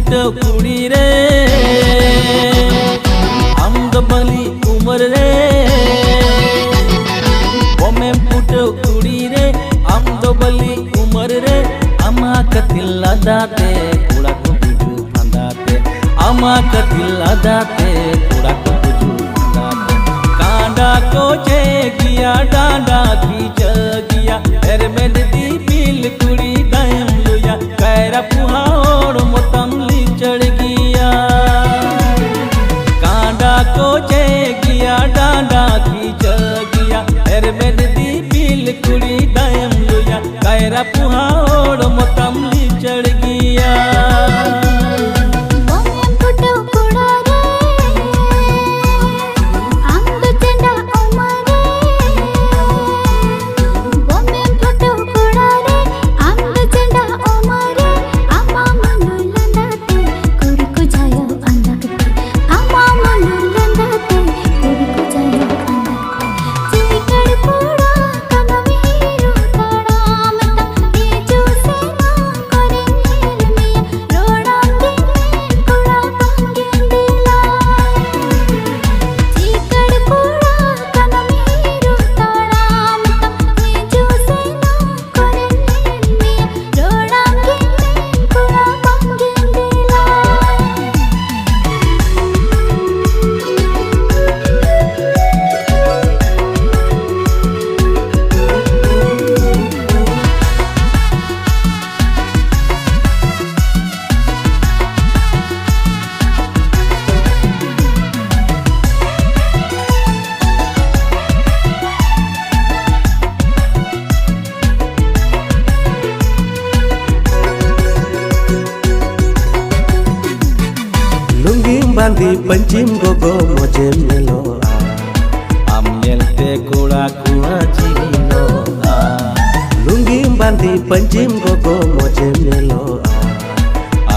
फुटव कुड़ी रे आम दो बली उमर रे ओमे फुटव कुड़ी रे आम दो बली उमर रे आमा कतिला दाते कुड़ा को बुजू फंदाते आमा कतिला दाते कुड़ा को बुजू फंदाते कांडा को चे गिया डांडा खींच गिया एर में दी पील कुड़ी दायम लुया कैरा पुहाड़ मोतम ली चढ़ गिया कांडा को चे गिया डांडा खींच गिया एर में दी पील कुड़ी दायम लुया कैरा पुहाड़ मोतम ली चढ़ गिया बांधी पंचिम गोगो मोजे मेलो आम नेलते कुड़ा कुआ जीविलो लुंगी बांधी पंचिम गोगो मोजे मेलो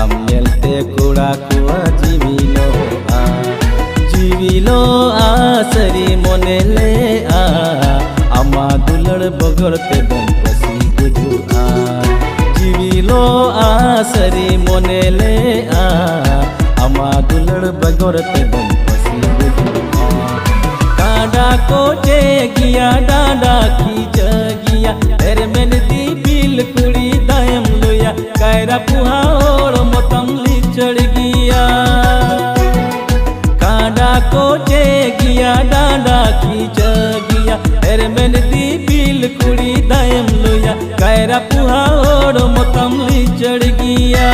आम नेलते कुड़ा कुआ जीविलो जीविलो सरी मोनेले आमा दुलड़ बगड़ते बन पसी गुजू जीविलो सरी मोनेले आमा दुलड़ बगड़ते बन पसी गुजू कांडा को चे गिया डांडा खींच गिया तेरे में दी पील कुड़ी दायम लुया कैरा पुहाड़ मोतम ली चढ़ गिया कांडा को चे गिया डांडा खींच गिया तेरे में दी पील कुड़ी दायम लुया कैरा पुहाड़ मोतम ली चढ़ गिया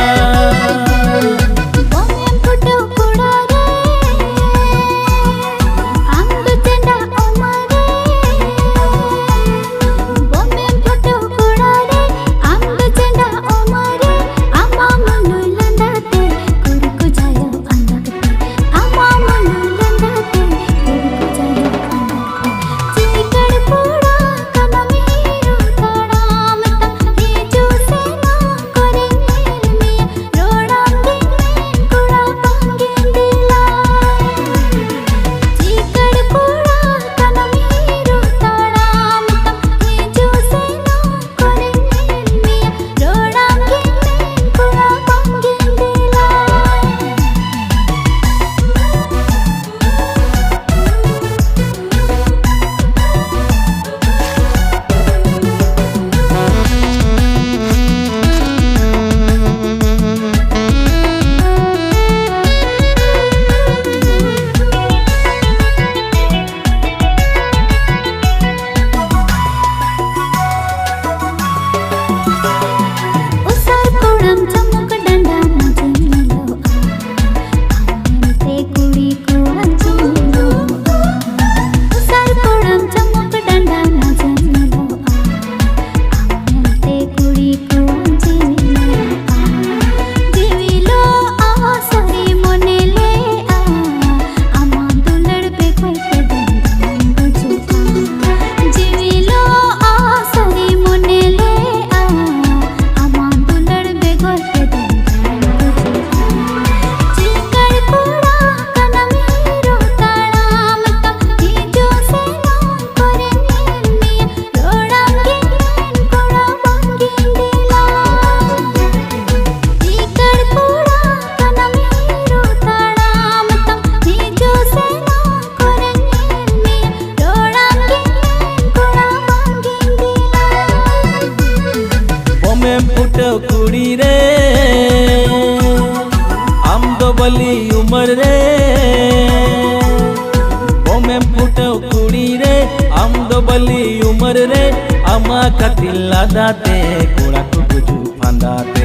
बली उमर रे आमा कतिला दाते कोड़ा को बुझू फांदाते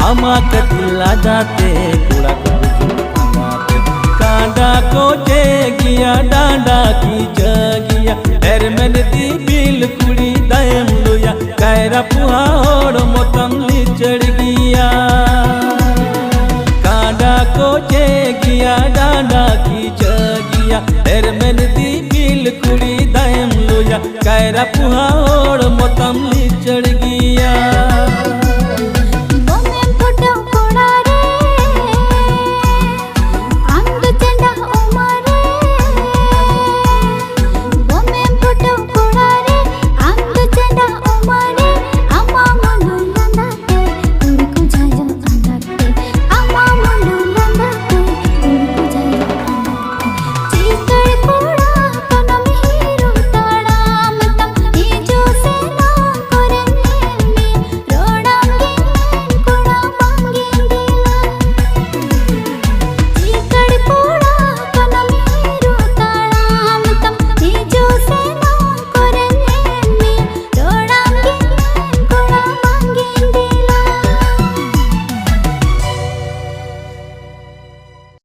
आमा कतिला दाते कोड़ा को बुझू फांदाते कांडा को चे गिया डांडा की जगिया एर में दी बिल कुड़ी दायम लोया कायरा पुहाड़ मोतम चढ़ गया कांडा को चे गिया डांडा की जगिया एर में दी बिल कुड़ी दायम लोया कायरा पुहा